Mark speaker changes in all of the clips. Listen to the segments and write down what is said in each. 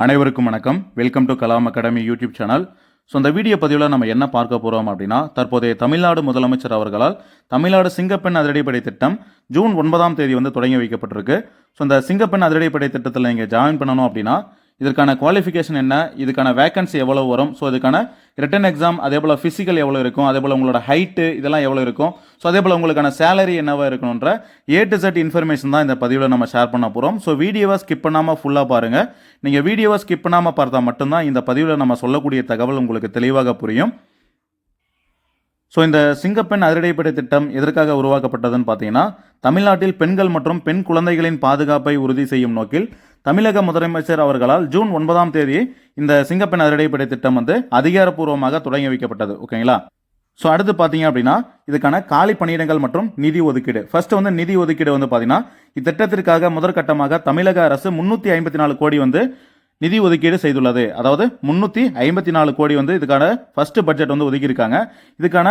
Speaker 1: அனைவருக்கும் வணக்கம். Welcome to Kalam academy YouTube channel. So இந்த வீடியோ பதிவில் நம்ம என்ன பார்க்க போகிறோம் அப்படின்னா, தற்போதைய தமிழ்நாடு முதலமைச்சர் அவர்களால் தமிழ்நாடு சிங்கப்பெண் அதிரடிப்படை திட்டம் ஜூன் 9ஆம் தேதி தொடங்கி வைக்கப்பட்டிருக்கு. ஸோ இந்த சிங்கப்பெண் அதிரடிப்படை திட்டத்தில் நீங்கள் ஜாயின் பண்ணணும் அப்படின்னா இதற்கான குவாலிஃபிகேஷன் என்ன, இதுக்கான வேகன்சி எவ்வளோ வரும், ஸோ இதுக்கான ரிட்டன் எக்ஸாம், அதே போல் ஃபிசிக்கல் எவ்வளோ இருக்கும், அதே போல் உங்களோட ஹைட்டு இதெல்லாம் எவ்வளோ இருக்கும், ஸோ அதே போல் உங்களுக்கான சேலரி என்னவா இருக்கணுன்ற A to Z இன்ஃபர்மேஷன் தான் இந்த பதிவில் நம்ம ஷேர் பண்ண போகிறோம். ஸோ வீடியோவை ஸ்கிப் பண்ணாமல் ஃபுல்லாக பாருங்கள். நீங்கள் வீடியோவை ஸ்கிப் பண்ணாமல் பார்த்தா மட்டும்தான் இந்த பதிவில் நம்ம சொல்லக்கூடிய தகவல் உங்களுக்கு தெளிவாக புரியும். ஸோ இந்த சிங்கப்பெண் அதிரடிப்படை திட்டம் எதற்காக உருவாக்கப்பட்டதுன்னு பார்த்தீங்கன்னா, தமிழ்நாட்டில் பெண்கள் மற்றும் பெண் குழந்தைகளின் பாதுகாப்பை உறுதி செய்யும் நோக்கில் தமிழக முதலமைச்சர் அவர்களால் ஜூன் 9ஆம் தேதி இந்த சிங்கப்பெண் அதிரடிப்படை திட்டம் அதிகாரப்பூர்வமாக தொடங்கி வைக்கப்பட்டது. ஓகேங்களா. ஸோ அடுத்து பார்த்தீங்க அப்படின்னா இதுக்கான காலி பணியிடங்கள் மற்றும் நிதி ஒதுக்கீடு. ஃபர்ஸ்ட் நிதி ஒதுக்கீடு பார்த்தீங்கன்னா, இத்திட்டத்திற்காக முதற்கட்டமாக தமிழக அரசு 354 கோடி நிதி ஒதுக்கீடு செய்துள்ளது. அதாவது 354 கோடி இதுக்கான ஃபர்ஸ்ட் பட்ஜெட் ஒதுக்கியிருக்காங்க. இதுக்கான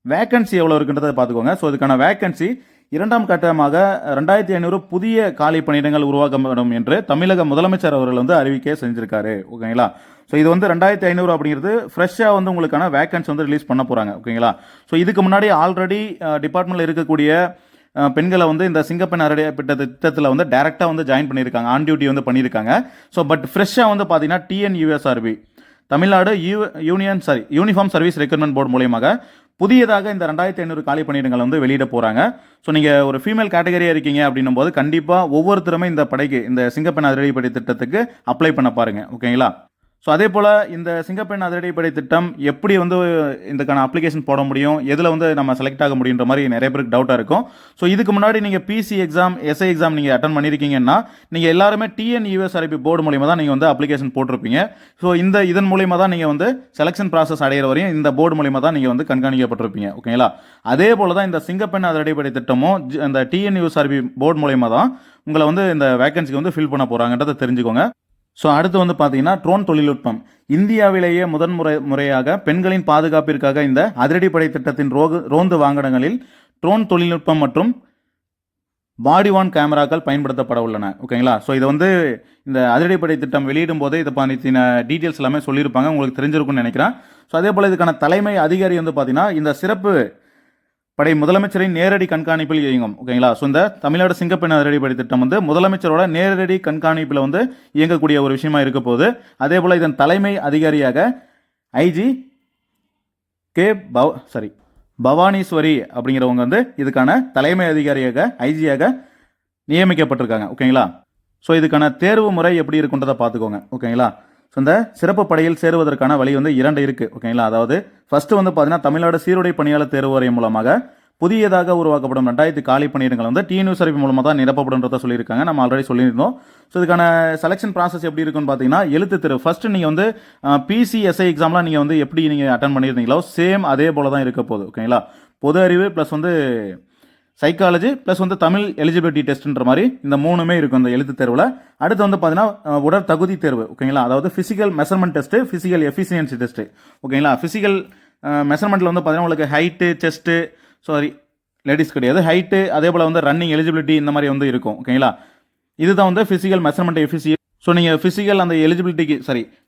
Speaker 1: வேகன்சி எவ்வளோ இருக்குன்றதை பார்த்துக்கோங்க. ஸோ இதுக்கான வேகன்சி இரண்டாம் கட்டமாக 2500 புதிய காலி பணியிடங்கள் உருவாக்கப்படும் என்று தமிழக முதலமைச்சர் அவர்கள் அறிவிக்கை செஞ்சிருக்காரு. ஓகேங்களா. ஸோ இது 2500 அப்படிங்கிறது ஃப்ரெஷ்ஷாக உங்களுக்கான வேகன்சி ரிலீஸ் பண்ண போகிறாங்க. ஓகேங்களா. ஸோ இதுக்கு முன்னாடி ஆல்ரெடி டிபார்ட்மெண்ட்டில் இருக்கக்கூடிய பெண்களை இந்த சிங்கப்பெண் அதிரடிப்படை திட்டத்தில் டேரெக்டாக ஜாயின் பண்ணியிருக்காங்க, ஆன் டியூட்டி பண்ணியிருக்காங்க. ஸோ பட் ஃப்ரெஷ்ஷாக பார்த்தீங்கன்னா TNUSRB Tamil Nadu uniform service recruitment board மூலியமாக புதியதாக இந்த 2500 காலி பணியிடங்கள் வெளியிட போகிறாங்க. ஸோ நீங்கள் ஒரு ஃபீமேல் கேட்டகரியாக இருக்கீங்க அப்படின்னும் போது கண்டிப்பாக ஒவ்வொருத்தருமே இந்த படைக்கு இந்த சிங்கப்பெண் அதிரடிப்படை திட்டத்துக்கு அப்ளை பண்ண பாருங்கள். ஓகேங்களா. ஸோ அதே போல் இந்த சிங்கப்பெண் அதிரடிப்படை திட்டம் எப்படி இதுக்கான அப்ளிகேஷன் போட முடியும், எதில் நம்ம செலக்ட் ஆக முடியுன்ற மாதிரி நிறைய பேருக்கு டவுட்டாக இருக்கும். ஸோ இதுக்கு முன்னாடி நீங்கள் PC எக்ஸாம், SI எக்ஸாம் நீங்கள் அட்டன் பண்ணியிருக்கீங்கன்னா நீங்கள் எல்லாருமே TNUSRB போர்டு மூலியமாக தான் நீங்கள் அப்ளிகேஷன் போட்டிருப்பீங்க. ஸோ இதன் மூலியமாக தான் நீங்கள் செலெக்ஷன் ப்ராசஸ் அடைகிற வரையும் இந்த போர்டு மூலியமாக தான் நீங்கள் கண்காணிக்கப்பட்டிருப்பீங்க. ஓகேங்களா. அதே போல் தான் இந்த சிங்கப்பெண் அதிரடிப்படை திட்டமும் இந்த TNUSRB போர்டு மூலியமாக தான் உங்களை இந்த வேகன்சிக்கு ஃபில் பண்ண போகிறாங்கன்றதை தெரிஞ்சுக்கோங்க. ஸோ அடுத்து பார்த்தீங்கன்னா ட்ரோன் தொழில்நுட்பம். இந்தியாவிலேயே முறையாக பெண்களின் பாதுகாப்பிற்காக இந்த அதிரடிப்படை திட்டத்தின் ரோந்து வாகனங்களில் ட்ரோன் தொழில்நுட்பம் மற்றும் பாடி வான் கேமராக்கள் பயன்படுத்தப்பட உள்ளன. ஓகேங்களா. ஸோ இதை இந்த அதிரடிப்படை திட்டம் வெளியிடும் போதே இதை பற்றின டீட்டெயில்ஸ் எல்லாமே சொல்லியிருப்பாங்க, உங்களுக்கு தெரிஞ்சிருக்கும்னு நினைக்கிறேன். ஸோ அதே போல் இதுக்கான தலைமை அதிகாரி பார்த்தீங்கன்னா இந்த சிறப்பு படை முதலமைச்சரின் நேரடி கண்காணிப்பில் இயங்கும். ஓகேங்களா. ஸோ இந்த தமிழ்நாடு சிங்கப்பெண் அதிரடிப்படை திட்டம் முதலமைச்சரோட நேரடி கண்காணிப்பில் இயங்கக்கூடிய ஒரு விஷயமா இருக்க போகுது. அதே போல் இதன் தலைமை அதிகாரியாக IG பவானீஸ்வரி அப்படிங்கிறவங்க இதுக்கான தலைமை அதிகாரியாக IGயாக நியமிக்கப்பட்டிருக்காங்க. ஓகேங்களா. ஸோ இதுக்கான தேர்வு முறை எப்படி இருக்குன்றதை பார்த்துக்கோங்க. ஓகேங்களா. ஸோ இந்த சிறப்பு படையில் சேருவதற்கான வழி 2 இருக்குது. ஓகேங்களா. அதாவது ஃபர்ஸ்ட் பார்த்தீங்கன்னா தமிழ்நாடு சீருடை பணியாளர் தேர்வு வாரியம் மூலமாக புதியதாக உருவாக்கப்படும் 2000 காலி பணியிடங்கள் TNUSRB மூலமாக தான் நிரப்பப்படுன்றதை சொல்லியிருக்காங்க. நம்ம ஆல்ரெடி சொல்லியிருந்தோம். ஸோ இதுக்கான செலெக்ஷன் ப்ராசஸ் எப்படி இருக்குன்னு பார்த்தீங்கன்னா, எழுத்து தேர்வு ஃபர்ஸ்ட் நீங்கள் PC SI எக்ஸாம்லாம் நீங்கள் எப்படி நீங்கள் அட்டன் பண்ணியிருந்தீங்களோ சேம் அதே போல தான் இருக்க போகுது. ஓகேங்களா. பொது அறிவு plus psychology plus Tamil eligibility டெஸ்ட்ன்ற மாதிரி இந்த 3மே இருக்கும் இந்த எழுத்து தேர்வில். அடுத்து பார்த்தீங்கன்னா உடற்தகுதி தேர்வு. ஓகேங்களா. அதாவது physical measurement test, physical efficiency test. ஓகேங்களா. ஃபிசிக்கல் மெஷர்மெண்ட்டில் பார்த்தீங்கன்னா உங்களுக்கு ஹைட்டு, செஸ்ட்டு, லேடிஸ் கிடையாது, ஹைட்டு, அதே போல் ரன்னிங் எலிஜிபிலிட்டி இந்த மாதிரி இருக்கும். ஓகேங்களா. இதுதான் ஃபிசிக்கல் மெஷர்மெண்ட் எஃபிஷியன்சி. ஸோ நீங்கள் ஃபிசிக்கல் அந்த எலிஜிபிலிட்டிக்கு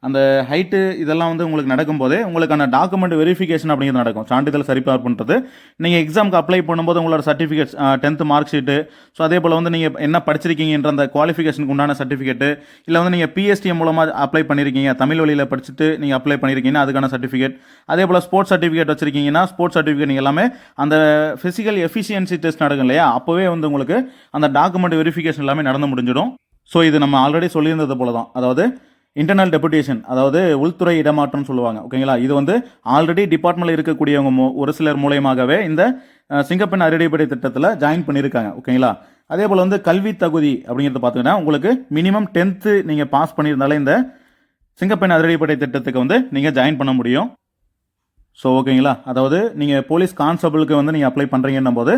Speaker 1: அந்த ஹைட்டு இதெல்லாம் உங்களுக்கு நடக்கும்போது உங்களுக்கான டாக்குமெண்ட் வெரிஃபிகேஷன் அப்படிங்கிறது நடக்கும், சான்றிதழ் சரிபார்ப்புன்றது. நீங்கள் எக்ஸாமுக்கு அப்ளை பண்ணும்போது உங்களோட certificates 10th mark sheet, so அதே போல் நீங்கள் என்ன படிச்சிருக்கீங்கன்ற அந்த குவாலிஃபிகேஷனுக்கு உண்டான சர்டிஃபிகேட்டு, இல்லை நீங்கள் PSTM மூலமாக அப்ளை பண்ணியிருக்கீங்க, தமிழ் வழியில் படிச்சுட்டு நீங்கள் அப்ளை பண்ணியிருக்கீங்கன்னா அதுக்கான சர்டிஃபிகேட், அதே போல் ஸ்போர்ட்ஸ் சர்டிஃபிகேட் வச்சிருக்கீங்கன்னா ஸ்போர்ட்ஸ் சர்டிஃபிகேட் நீங்கள் எல்லாமே அந்த ஃபிசிக்கல் எஃபிஷியன்சி டெஸ்ட் நடக்கும் இல்லையா, அப்போவே உங்களுக்கு அந்த டாக்குமெண்ட் வெரிஃபிகேஷன் எல்லாமே நடந்து முடிஞ்சிடும். ஸோ இது நம்ம ஆல்ரெடி சொல்லியிருந்தது போல தான், அதாவது இன்டர்னல் டெபுடேஷன், அதாவது உள்துறை இடமாற்றம் சொல்லுவாங்க. ஓகேங்களா. இது ஆல்ரெடி டிபார்ட்மெண்ட்டில் இருக்கக்கூடியவங்க ஒரு சிலர் மூலயமாகவே இந்த சிங்கப்பெண் அதிரடிப்படை திட்டத்தில் ஜாயின் பண்ணியிருக்காங்க. ஓகேங்களா. அதே போல் கல்வி தகுதி அப்படிங்கிறது பார்த்தீங்கன்னா உங்களுக்கு மினிமம் 10th நீங்கள் பாஸ் பண்ணியிருந்தாலே இந்த சிங்கப்பெண் அதிரடிப்படை திட்டத்துக்கு நீங்கள் ஜாயின் பண்ண முடியும். ஸோ ஓகேங்களா. அதாவது நீங்கள் போலீஸ் கான்ஸ்டபிளுக்கு நீங்கள் அப்ளை பண்ணுறீங்கன்னும் போது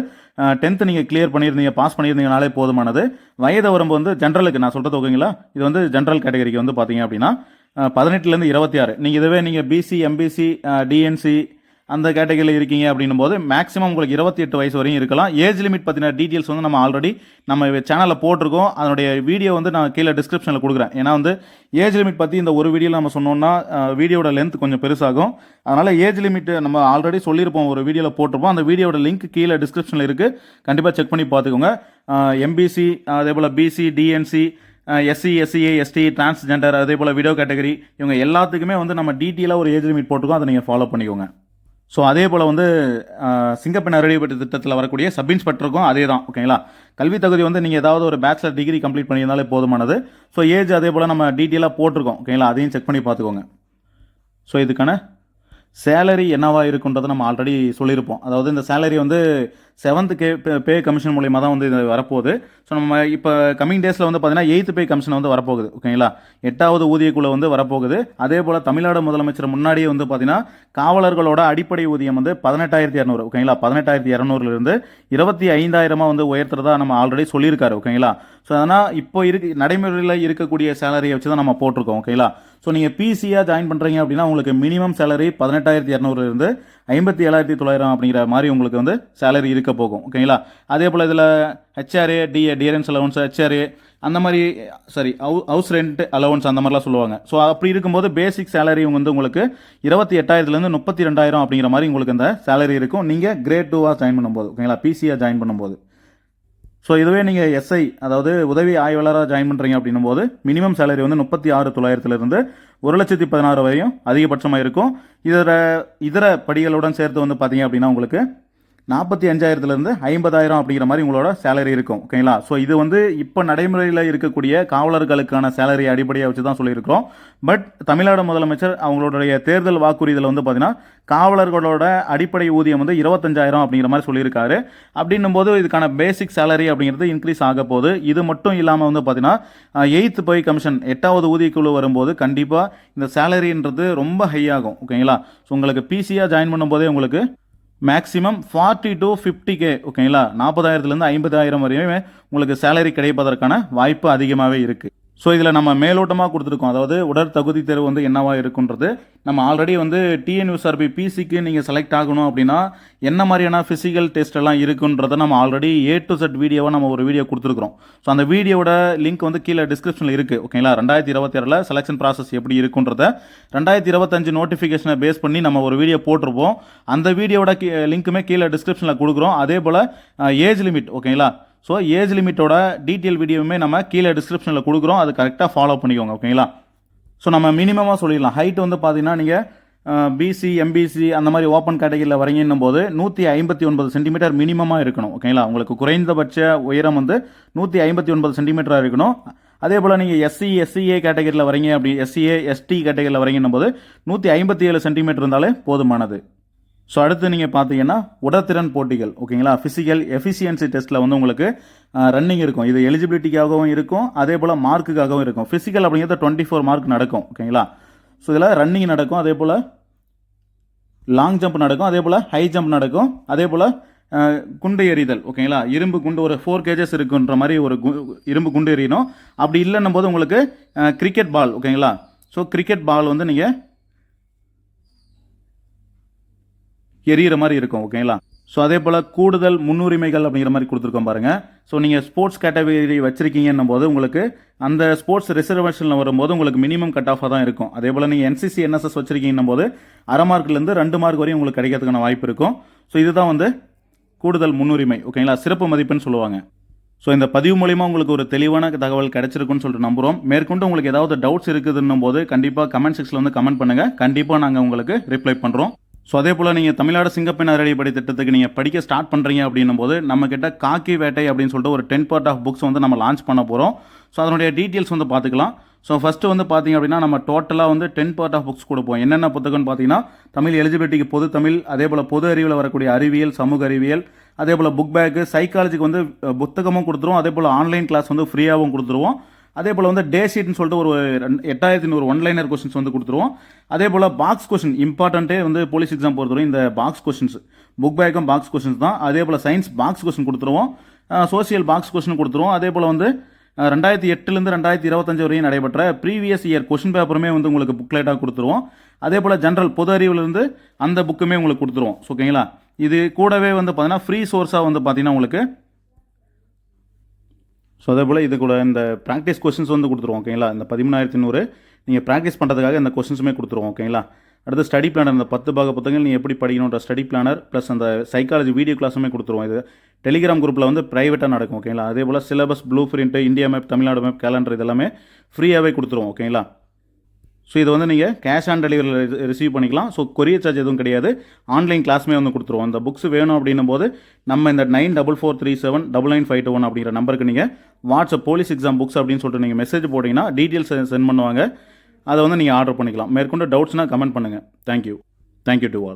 Speaker 1: 10th நீங்கள் கிளியர் பண்ணியிருந்தீங்க, பாஸ் பண்ணியிருந்தீங்கனாலே போதுமானது. வயது வரம்பு ஜென்ரலுக்கு நான் சொல்கிறது. ஓகேங்களா. இது ஜென்ரல் கேட்டகரிக்கு பார்த்தீங்க அப்படின்னா 18லேருந்து 26. நீங்கள் இதுவே நீங்கள் BC, MBC, DNC அந்த கேட்டகரியில் இருக்கீங்க அப்படின்னும் போது மேக்ஸிமம் உங்களுக்கு 28 வயசு வரையும் இருக்கலாம். ஏஜ் லிமிட் பற்றின டீட்டெயில்ஸ் வந்து நம்ம ஆல்ரெடி நம்ம சேனலில் போட்டிருக்கோம். அதனுடைய வீடியோ வந்து நான் கீழே டிஸ்கிரிப்ஷனில் கொடுக்குறேன். ஏன்னா வந்து ஏஜ் லிமிட் பற்றி இந்த ஒரு வீடியோவில் நம்ம சொன்னோம்னா வீடியோட லென்த் கொஞ்சம் பெருசாகும். அதனால் ஏஜ் லிமிட் நம்ம ஆல்ரெடி சொல்லியிருப்போம், ஒரு வீடியோவில் போட்டிருப்போம். அந்த வீடியோட லிங்க் கீழே டிஸ்கிரிப்ஷனில் இருக்குது, கண்டிப்பாக செக் பண்ணி பார்த்துக்கோங்க. எம்பிசி, அதே போல் BC, DNC, SC, SCA, ST, transgender, அதே போல் வீடியோ கேட்டகரி, இவங்க எல்லாத்துக்குமே வந்து நம்ம டீட்டெயிலாக ஒரு ஏஜ் லிமிட் போட்டுக்கோம். அதை நீங்கள் ஃபாலோ பண்ணிக்கோங்க. ஸோ அதே போல் வந்து சிங்கப்பெண் அறடிப்படை திட்டத்தில் வரக்கூடிய சப் இன்ஸ்பெக்டருக்கும் அதே தான். ஓகேங்களா? கல்வி தகுதி வந்து நீங்கள் ஏதாவது ஒரு பேச்சுலர் டிகிரி கம்ப்ளீட் பண்ணியிருந்தாலே போதுமானது. ஸோ ஏஜ் அதே போல் நம்ம டீட்டெயிலாக போட்டிருக்கோம். ஓகேங்களா? அதையும் செக் பண்ணி பார்த்துக்கோங்க. ஸோ இதுக்கான சேலரி என்னவா இருக்குன்றதை நம்ம ஆல்ரெடி சொல்லியிருப்போம். அதாவது இந்த சேலரி வந்து 7th பே கமிஷன் மூலியமாக தான் வந்து இது வரப்போகுது. ஸோ நம்ம இப்போ கமிங் டேஸில் வந்து பார்த்தீங்கன்னா 8th பே கமிஷன் வந்து வரப்போகுது. ஓகேங்களா? 8வது ஊதியக்குழு வந்து வரப்போகுது. அதே போல் தமிழ்நாடு முதலமைச்சர் முன்னாடியே வந்து பார்த்தீங்கன்னா காவலர்களோட அடிப்படை ஊதியம் வந்து 18,200. ஓகேங்களா? 18,200லிருந்து 25,000 வந்து உயர்த்துறதா நம்ம ஆல்ரெடி சொல்லியிருக்காரு. ஓகேங்களா? ஸோ அதனால் இப்போ நடைமுறையில் இருக்கக்கூடிய சேலரியை வச்சு தான் நம்ம போட்டிருக்கோம். ஓகேங்களா? ஸோ நீங்கள் பிசியாக ஜாயின் பண்ணுறீங்க அப்படின்னா உங்களுக்கு மினிமம் சேலரி 18,200லிருந்து 57,900 அப்படிங்கிற மாதிரி உங்களுக்கு வந்து சேலரி இருக்க போகும். ஓகேங்களா? அதே போல் இதில் ஹெச்ஆர்ஏ, டியரன்ஸ் அலவன்ஸ், ஹெச்ஆர்ஏ அந்த மாதிரி, சாரி ஹவுஸ் ரெண்ட் அலவன்ஸ் அந்த மாதிரிலாம் சொல்லுவாங்க. ஸோ அப்படி இருக்கும்போது பேசிக் சேலரி வந்து உங்களுக்கு 28,000லேருந்து 32,000 அப்படிங்கிற மாதிரி உங்களுக்கு இந்த சேலரி இருக்கும் நீங்கள் கிரேட் 2ஆக ஜாயின் பண்ணும்போது. ஓகேங்களா? பிசியாக ஜாயின் பண்ணும்போது. ஸோ இதுவே நீங்கள் எஸ்ஐ, அதாவது உதவி ஆய்வாளராக ஜாயின் பண்ணுறீங்க அப்படின்னும் போது மினிமம் சேலரி வந்து 36,900லிருந்து 1,16,000 வரையும் அதிகபட்சமாக இருக்கும். இதர படிகளுடன் சேர்த்து வந்து பார்த்தீங்க அப்படின்னா உங்களுக்கு 45,000லேருந்து 50,000 அப்படிங்கிற மாதிரி உங்களோட சேலரி இருக்கும். ஓகேங்களா? ஸோ இது வந்து இப்போ நடைமுறையில் இருக்கக்கூடிய காவலர்களுக்கான சேலரி அடிப்படையாக வச்சு தான் சொல்லியிருக்கிறோம். பட் தமிழ்நாடு முதலமைச்சர் அவங்களுடைய தேர்தல் வாக்குறுதியில் வந்து பார்த்தீங்கன்னா காவலர்களோட அடிப்படை ஊதியம் வந்து 25,000 அப்படிங்கிற மாதிரி சொல்லியிருக்காரு. அப்படின்னும் போது இதுக்கான பேசிக் சேலரி அப்படிங்கிறது இன்க்ரீஸ் ஆக போகுது. இது மட்டும் இல்லாமல் வந்து பார்த்தீங்கன்னா 8th பே கமிஷன் 8வது ஊதியக்குழு வரும்போது கண்டிப்பாக இந்த சேலரின்றது ரொம்ப ஹை ஆகும். ஓகேங்களா? ஸோ உங்களுக்கு பிசியாக ஜாயின் பண்ணும்போதே உங்களுக்கு மேக்ஸிமம் 40 to 50K. ஓகேங்களா? 40,000லேருந்து 50,000 வரையுமே உங்களுக்கு சேலரி கிடைப்பதற்கான வாய்ப்பு அதிகமாகவே இருக்குது. ஸோ இதில் நம்ம மேலோட்டமாக கொடுத்துருக்கோம். அதாவது உடற்தகுதி தேர்வு வந்து என்னவா இருக்குன்றது நம்ம ஆல்ரெடி வந்து டிஎன்யூஎஸ்ஆர்பி பிசிக்கு நீங்கள் செலக்ட் ஆகணும் அப்படின்னா என்ன மாதிரியான ஃபிசிக்கல் டெஸ்ட் எல்லாம் இருக்குன்றதை நம்ம ஆல்ரெடி A to Z வீடியோவாக நம்ம ஒரு வீடியோ கொடுத்துருக்குறோம். ஸோ அந்த வீடியோட லிங்க் வந்து கீழே டிஸ்கிரிப்ஷனில் இருக்குது. ஓகேங்களா? 2026 செலெக்ஷன் ப்ராசஸ் எப்படி இருக்குன்றத 2025 நோட்டிஃபிகேஷனை பேஸ் பண்ணி நம்ம ஒரு வீடியோ போட்டிருப்போம். அந்த வீடியோட லிங்க்குமே கீழே டிஸ்கிரிப்ஷனில் கொடுக்குறோம். அதே போல் ஏஜ் லிமிட், ஓகேங்களா? ஸோ ஏஜ் லிமிட்டோட டீட்டெயில் வீடியோவுமே நம்ம கீழே டிஸ்கிரிப்ஷனில் கொடுக்குறோம். அது கரெக்டாக ஃபாலோ பண்ணிக்கோங்க. ஓகேங்களா? ஸோ நம்ம மினிமமாக சொல்லிடலாம். ஹைட் வந்து பார்த்தீங்கன்னா நீங்கள் பிசி, எம்பிசி அந்த மாதிரி ஓப்பன் கேட்டகரியில் வரீங்கன்னும் போது 159 சென்டிமீட்டர் மினிமமாக இருக்கணும். ஓகேங்களா? உங்களுக்கு குறைந்தபட்ச உயரம் வந்து 159 சென்டிமீட்டராக இருக்கணும். அதே போல் நீங்கள் எஸ்சி, எஸ்சிஏ கேட்டகரியில் வரீங்க, அப்படி எஸ்சிஏ, எஸ்டி கேட்டகரியில் வரீங்கன்னும் போது 157 சென்டிமீட்டர் இருந்தாலே போதுமானது. ஸோ அடுத்து நீங்கள் பார்த்தீங்கன்னா உடற்திறன் போட்டிகள். ஓகேங்களா? ஃபிசிக்கல் எஃபிஷியன்சி டெஸ்ட்டில் வந்து உங்களுக்கு ரன்னிங் இருக்கும். இது எலிஜிபிலிட்டிக்காகவும் இருக்கும், அதே போல் மார்க்குக்காகவும் இருக்கும். ஃபிசிக்கல் அப்படிங்கிறது 24 மார்க் நடக்கும். ஓகேங்களா? ஸோ இதில் ரன்னிங் நடக்கும், அதே போல் லாங் ஜம்ப் நடக்கும், அதே போல் ஹை ஜம்ப் நடக்கும், அதே போல் குண்டு எறிதல். ஓகேங்களா? இரும்பு குண்டு ஒரு 4 kgs இருக்குன்ற மாதிரி ஒரு இரும்பு குண்டு எறியணும். அப்படி இல்லைன்னும் போது உங்களுக்கு கிரிக்கெட் பால். ஓகேங்களா? ஸோ கிரிக்கெட் பால் வந்து நீங்கள் எரியிற மாதிரி இருக்கும். ஓகேங்களா? ஸோ அதே போல் கூடுதல் முன்னுரிமைகள் அப்படிங்கிற மாதிரி கொடுத்துருக்கோம் பாருங்கள். ஸோ நீங்கள் ஸ்போர்ட்ஸ் கேட்டகரி வச்சிருக்கீங்கன்னும் போது உங்களுக்கு அந்த ஸ்போர்ட்ஸ் ரிசர்வேஷனில் வரும்போது உங்களுக்கு மினிமம் கட் ஆஃபாக தான் இருக்கும். அதே போல் நீங்கள் NCC NSS வச்சிருக்கீங்கன்னும் போது 1/2 மார்க்லேருந்து 2 மார்க் வரையும் உங்களுக்கு கிடைக்கிறதுக்கான வாய்ப்பு இருக்கும். ஸோ இதுதான் வந்து கூடுதல் முன்னுரிமை. ஓகேங்களா? சிறப்பு மதிப்பெண் சொல்லுவாங்க. ஸோ இந்த பதிவு மூலிமா உங்களுக்கு ஒரு தெளிவான தகவல் கிடைச்சிருக்குன்னு சொல்லிட்டு நம்புகிறோம். மேற்கொண்டு உங்களுக்கு ஏதாவது டவுட்ஸ் இருக்குதுன்னும் போது கண்டிப்பாக கமெண்ட் செக்ஷனில் வந்து கமெண்ட் பண்ணுங்கள். கண்டிப்பாக நாங்கள் உங்களுக்கு ரிப்ளை பண்ணுறோம். ஸோ அதே போல் நீங்கள் தமிழ்நாடு சிங்கப்பெண் அதிரடிப்படை திட்டத்துக்கு நீங்கள் படிக்க ஸ்டார்ட் பண்ணுறீங்க அப்படின்னும் போது நம்மக்கிட்ட காக்கி வேட்டை அப்படின்னு சொல்லிட்டு ஒரு 10 part ஆஃப் புக்ஸ் வந்து நம்ம லான்ச் பண்ண போகிறோம். ஸோ அதனுடைய டீட்டெயில்ஸ் வந்து பார்த்துக்கலாம். ஸோ ஃபஸ்ட்டு வந்து பார்த்தீங்க அப்படின்னா நம்ம டோட்டலாக வந்து 10 part ஆஃப் புக்ஸ் கொடுப்போம். என்னென்ன புத்தகம்னு பார்த்தீங்கன்னா தமிழ் எலிஜிபிலிட்டிக்கு பொது தமிழ், அதே போல் பொது அறிவில் வரக்கூடிய அறிவியல், சமூக அறிவியல், அதே போல் புக் பேக்கு, சைக்காலஜிக்கு வந்து புத்தகமும் கொடுத்துருவோம், அதே போல் ஆன்லைன் கிளாஸ் வந்து ஃப்ரீயாகவும் கொடுத்துருவோம். அதே போல் வந்து டே ஷீட்னு சொல்லிட்டு ஒரு 8,100 ஒன்லைனர் கொஸ்டின்ஸ் வந்து கொடுத்துருவோம். அதே போல் பாக்ஸ் கொஸ்டின் இம்பார்ட்டன்ட்டே வந்து போலீஸ் எக்ஸாம் பொறுத்தவரை இந்த பாக்ஸ் கொஸ்டின்ஸ், புக் பேக்கும் பாக்ஸ் கொஸ்டின்ஸ் தான். அதே போல் சயின்ஸ் பாக்ஸ் கொஸ்டின் கொடுத்துருவோம், சோசியல் பாக்ஸ் கொஸ்டின் கொடுத்துருவோம். அதே போல் வந்து 2008லேருந்து 2025 வரையும் நடைபெற்ற ப்ரீவியஸ் இயர் கொஷின் பேப்பருமே வந்து உங்களுக்கு புக்லெட்டாக கொடுத்துருவோம். அதே போல் ஜென்ரல் பொது அறிவிலிருந்து அந்த புக்குமே உங்களுக்கு கொடுத்துருவோம். ஓகேங்களா? இது கூடவே வந்து பார்த்தீங்கன்னா ஃப்ரீ சோர்ஸாக வந்து பார்த்தீங்கன்னா உங்களுக்கு அதே போல் இது கூட இந்த ப்ராக்டிஸ் கொஸ்டின்ஸ் வந்து கொடுத்துருவோம். ஓகேங்களா? இந்த 13,100 நீங்கள் ப்ராக்டிஸ் பண்ணுறதுக்காக இந்த கொஸ்டின்ஸுமே கொடுத்துருவோம். ஓகேங்களா? அடுத்து ஸ்டடி பிளானர், இந்த 10 பாக புத்தகங்கள் நீங்கள் எப்படி படிக்கணுன்ற ஸ்டடி பிளானர் ப்ளஸ் அந்த சைக்காலஜி வீடியோ கிளாஸுமே கொடுத்துருவோம். இது டெலிகிராம் குரூப்பில் வந்து ப்ரைவேட்டாக நடக்கும். ஓகேங்களா? அதே போல் syllabus, blueprint, India map, Tamil Nadu map, calendar இதெல்லாமே ஃப்ரீயாகவே கொடுத்துருவோம். ஓகேங்களா? ஸோ இது வந்து நீங்கள் கேஷ் ஆன் டெலிவரியில் ரிசீவ் பண்ணிக்கலாம். ஸோ கொரியர் சார்ஜ் எதுவும் கிடையாது. ஆன்லைன் கிளாஸுமே வந்து கொடுத்துருவோம். இந்த புக்ஸ் வேணும் அப்படின்னும் போது நம்ம இந்த 9443799521 அப்படிங்கிற நம்பருக்கு நீங்கள் வாட்ஸ்அப் போலீஸ் எக்ஸாம் புக்ஸ் அப்படின்னு சொல்லிட்டு நீங்கள் மெசேஜ் போட்டிங்கன்னா டீட்டெயில்ஸ் சென்ட் பண்ணுவாங்க. அதை வந்து நீங்கள் ஆர்டர் பண்ணிக்கலாம். மேற்கொண்டு டவுட்ஸ்னால் கமெண்ட் பண்ணுங்கள். Thank you to all.